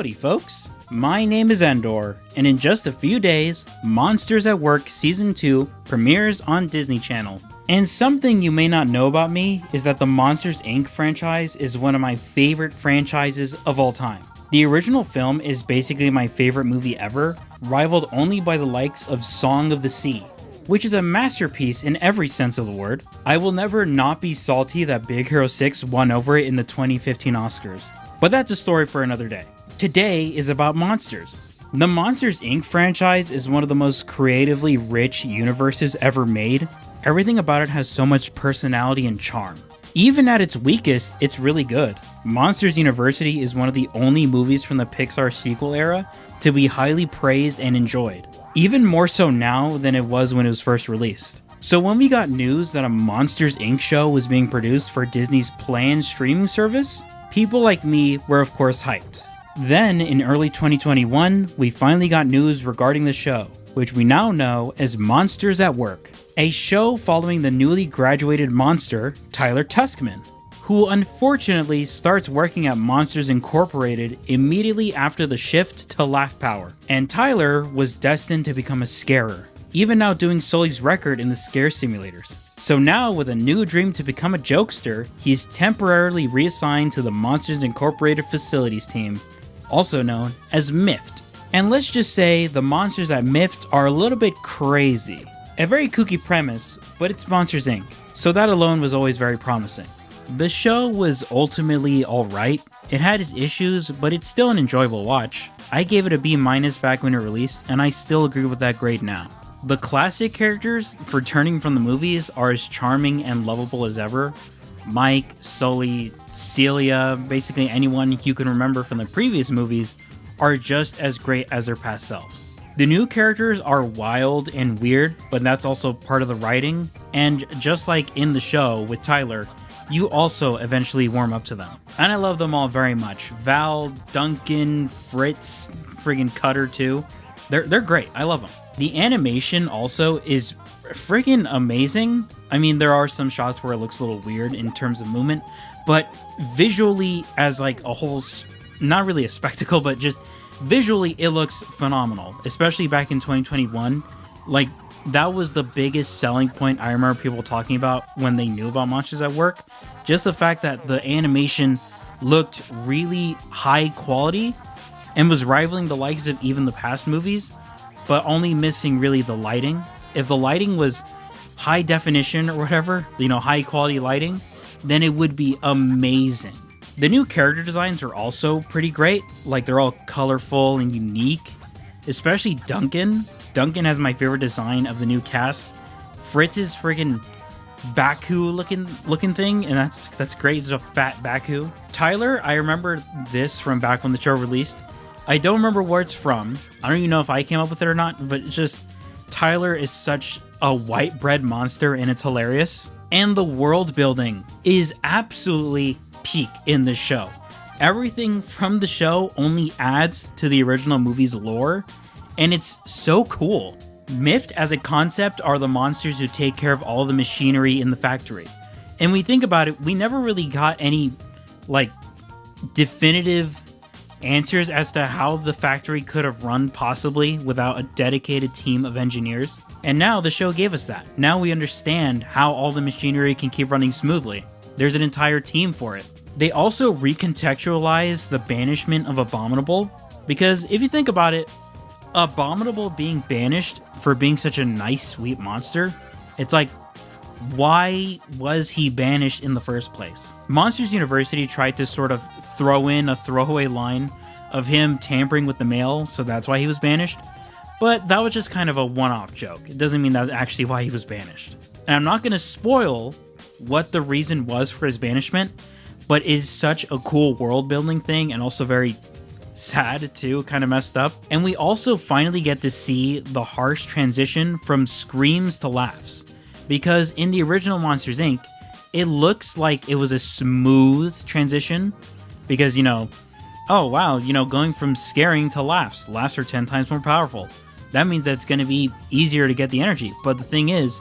Howdy folks, my name is Endor, and in just a few days, Monsters at Work Season 2 premieres on Disney Channel. And something you may not know about me is that the Monsters Inc. franchise is one of my favorite franchises of all time. The original film is basically my favorite movie ever, rivaled only by the likes of Song of the Sea, which is a masterpiece in every sense of the word. I will never not be salty that Big Hero 6 won over it in the 2015 Oscars. But that's a story for another day. Today is about monsters. The Monsters Inc. franchise is one of the most creatively rich universes ever made. Everything about it has so much personality and charm. Even at its weakest, it's really good. Monsters University is one of the only movies from the Pixar sequel era to be highly praised and enjoyed. Even more so now than it was when it was first released. So when we got news that a Monsters Inc. show was being produced for Disney's planned streaming service, people like me were of course hyped. Then, in early 2021, we finally got news regarding the show, which we now know as Monsters at Work, a show following the newly graduated monster, Tyler Tuskman, who unfortunately starts working at Monsters Incorporated immediately after the shift to Laugh Power. And Tyler was destined to become a scarer, even outdoing Sully's record in the scare simulators. So now, with a new dream to become a jokester, he's temporarily reassigned to the Monsters Incorporated facilities team, also known as MIFT. And let's just say the monsters at MIFT are a little bit crazy. A very kooky premise, but it's Monsters Inc., so that alone was always very promising. The show was ultimately alright. It had its issues, but it's still an enjoyable watch. I gave it a B- back when it released, and I still agree with that grade now. The classic characters, returning from the movies, are as charming and lovable as ever. Mike, Sully, Celia, basically anyone you can remember from the previous movies are just as great as their past selves. The new characters are wild and weird, but that's also part of the writing, and just like in the show with Tyler, you also eventually warm up to them. And I love them all very much. Val, Duncan, Fritz, friggin' Cutter too. They're great. I love them. The animation also is friggin' amazing. I mean, there are some shots where it looks a little weird in terms of movement, but visually as like a whole, not really a spectacle, but just visually it looks phenomenal, especially back in 2021. Like, that was the biggest selling point I remember people talking about when they knew about Monsters at Work. Just the fact that the animation looked really high quality and was rivaling the likes of even the past movies, but only missing really the lighting. If the lighting was high definition or whatever, high quality lighting, then it would be amazing. The new character designs are also pretty great. Like, they're all colorful and unique, especially Duncan. Duncan has my favorite design of the new cast. Fritz's friggin' Baku looking thing, and that's great. He's a fat Baku. Tyler, I remember this from back when the show released. I don't remember where it's from. I don't even know if I came up with it or not, but it's just Tyler is such a white bread monster, and it's hilarious. And the world building is absolutely peak in this show. Everything from the show only adds to the original movie's lore, and it's so cool. MIFT as a concept are the monsters who take care of all the machinery in the factory. And we think about it, we never really got any definitive answers as to how the factory could have run possibly without a dedicated team of engineers. And now the show gave us that. Now we understand how all the machinery can keep running smoothly. There's an entire team for it. They also recontextualize the banishment of Abominable, because if you think about it, Abominable being banished for being such a nice, sweet monster, it's like, why was he banished in the first place? Monsters University tried to sort of throw in a throwaway line of him tampering with the mail, so that's why he was banished. But that was just kind of a one-off joke. It doesn't mean that's actually why he was banished. And I'm not going to spoil what the reason was for his banishment, but it's such a cool world-building thing, and also very sad too, kind of messed up. And we also finally get to see the harsh transition from screams to laughs. Because in the original Monsters Inc., it looks like it was a smooth transition. Because, oh wow, going from scaring to laughs. Laughs are 10 times more powerful. That means that it's going to be easier to get the energy. But the thing is,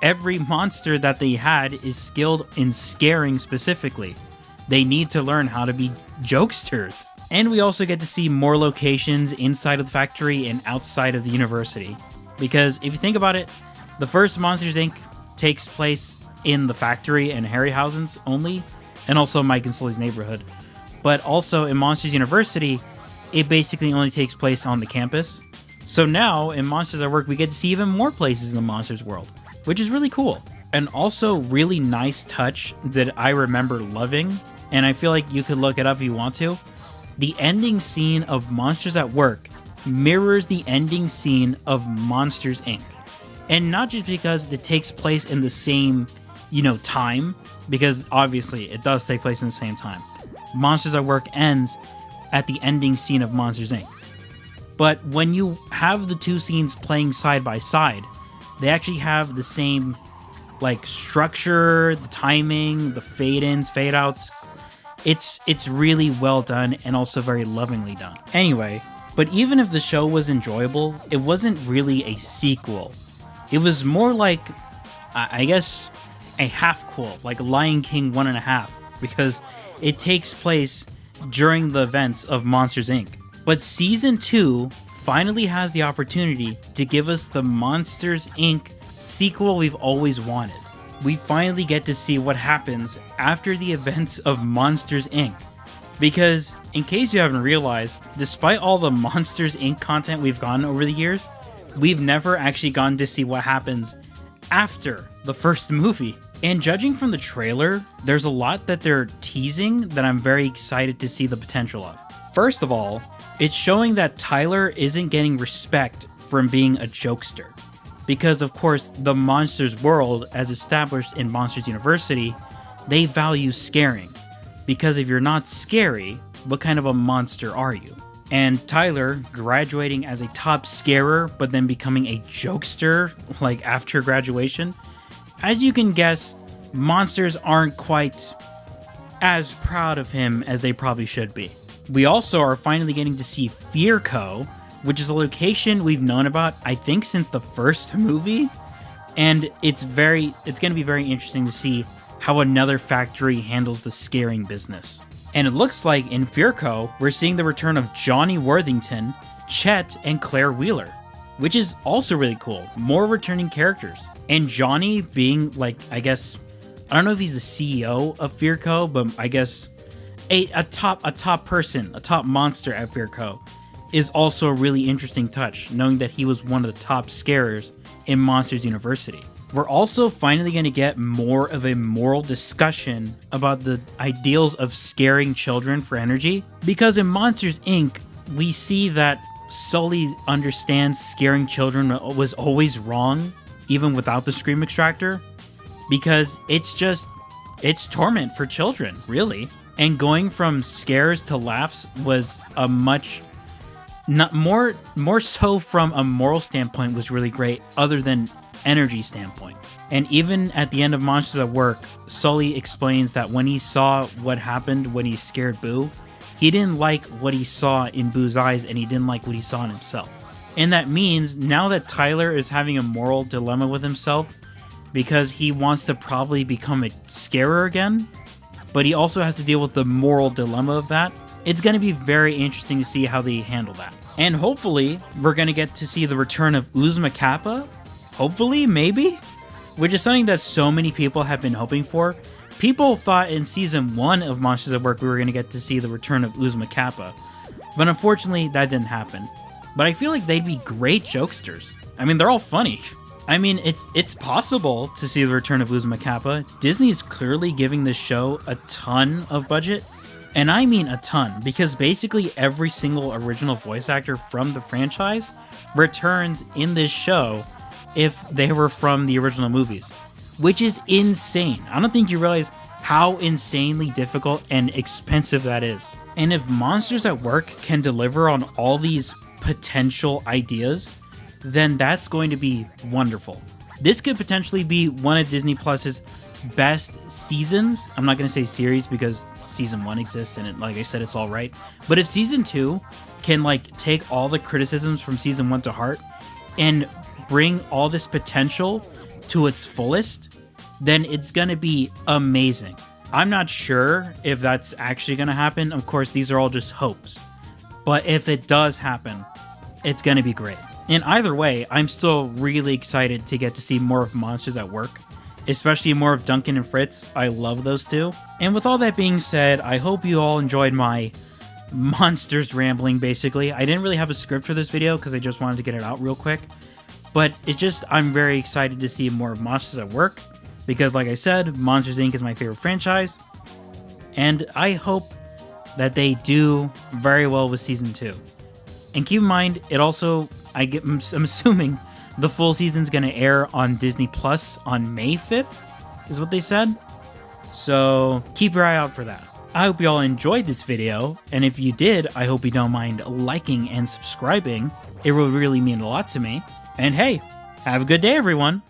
every monster that they had is skilled in scaring specifically. They need to learn how to be jokesters. And we also get to see more locations inside of the factory and outside of the university. Because if you think about it, the first Monsters Inc. takes place in the factory and Harryhausen's only, and also Mike and Sully's neighborhood. But also in Monsters University, it basically only takes place on the campus. So now, in Monsters at Work, we get to see even more places in the Monsters world, which is really cool. And also really nice touch that I remember loving, and I feel like you could look it up if you want to. The ending scene of Monsters at Work mirrors the ending scene of Monsters Inc. And not just because it takes place in the same, time, because obviously it does take place in the same time. Monsters at Work ends at the ending scene of Monsters Inc. But when you have the two scenes playing side by side, they actually have the same structure, the timing, the fade-ins, fade-outs. It's really well done and also very lovingly done. Anyway, but even if the show was enjoyable, it wasn't really a sequel. It was more like, I guess, a half-quel, like Lion King 1.5, because it takes place during the events of Monsters Inc. But Season 2 finally has the opportunity to give us the Monsters Inc. sequel we've always wanted. We finally get to see what happens after the events of Monsters Inc. Because, in case you haven't realized, despite all the Monsters Inc. content we've gotten over the years, we've never actually gotten to see what happens after the first movie. And judging from the trailer, there's a lot that they're teasing that I'm very excited to see the potential of. First of all, it's showing that Tyler isn't getting respect from being a jokester. Because, of course, the Monsters world, as established in Monsters University, they value scaring. Because if you're not scary, what kind of a monster are you? And Tyler, graduating as a top scarer, but then becoming a jokester, after graduation, as you can guess, monsters aren't quite as proud of him as they probably should be. We also are finally getting to see Fear Co., which is a location we've known about, I think, since the first movie. And it's going to be very interesting to see how another factory handles the scaring business. And it looks like in Fear Co., we're seeing the return of Johnny Worthington, Chet, and Claire Wheeler, which is also really cool. More returning characters. And Johnny being, I guess, I don't know if he's the CEO of Fear Co., but I guess a top person, a top monster at Fear Co., is also a really interesting touch, knowing that he was one of the top scarers in Monsters University. We're also finally going to get more of a moral discussion about the ideals of scaring children for energy, because in Monsters Inc., we see that Sully understands scaring children was always wrong, even without the scream extractor, because it's torment for children, really. And going from scares to laughs was a much... Not more so from a moral standpoint was really great, other than energy standpoint. And even at the end of Monsters at Work, Sully explains that when he saw what happened when he scared Boo, he didn't like what he saw in Boo's eyes, and he didn't like what he saw in himself. And that means now that Tyler is having a moral dilemma with himself, because he wants to probably become a scarer again, but he also has to deal with the moral dilemma of that. It's going to be very interesting to see how they handle that. And hopefully, we're going to get to see the return of Uzma Kappa. Hopefully, maybe? Which is something that so many people have been hoping for. People thought in Season 1 of Monsters at Work we were going to get to see the return of Uzma Kappa. But unfortunately, that didn't happen. But I feel like they'd be great jokesters. I mean, they're all funny. I mean, it's possible to see the return of Uzma Kappa. Disney's clearly giving this show a ton of budget. And I mean a ton, because basically every single original voice actor from the franchise returns in this show if they were from the original movies, which is insane. I don't think you realize how insanely difficult and expensive that is. And if Monsters at Work can deliver on all these potential ideas, then that's going to be wonderful. This could potentially be one of Disney Plus's best seasons. I'm not going to say series because season 1 exists and like I said, it's all right. But if season 2 can take all the criticisms from season 1 to heart and bring all this potential to its fullest, then it's going to be amazing. I'm not sure if that's actually going to happen. Of course, these are all just hopes. But if it does happen, it's going to be great. And either way, I'm still really excited to get to see more of Monsters at Work, especially more of Duncan and Fritz. I love those two. And with all that being said, I hope you all enjoyed my monsters rambling, basically. I didn't really have a script for this video because I just wanted to get it out real quick. But it's just, I'm very excited to see more of Monsters at Work because, like I said, Monsters Inc. is my favorite franchise. And I hope that they do very well with Season 2. And keep in mind, it also, I'm assuming the full season's going to air on Disney Plus on May 5th, is what they said. So keep your eye out for that. I hope you all enjoyed this video, and if you did, I hope you don't mind liking and subscribing. It will really mean a lot to me. And hey, have a good day, everyone!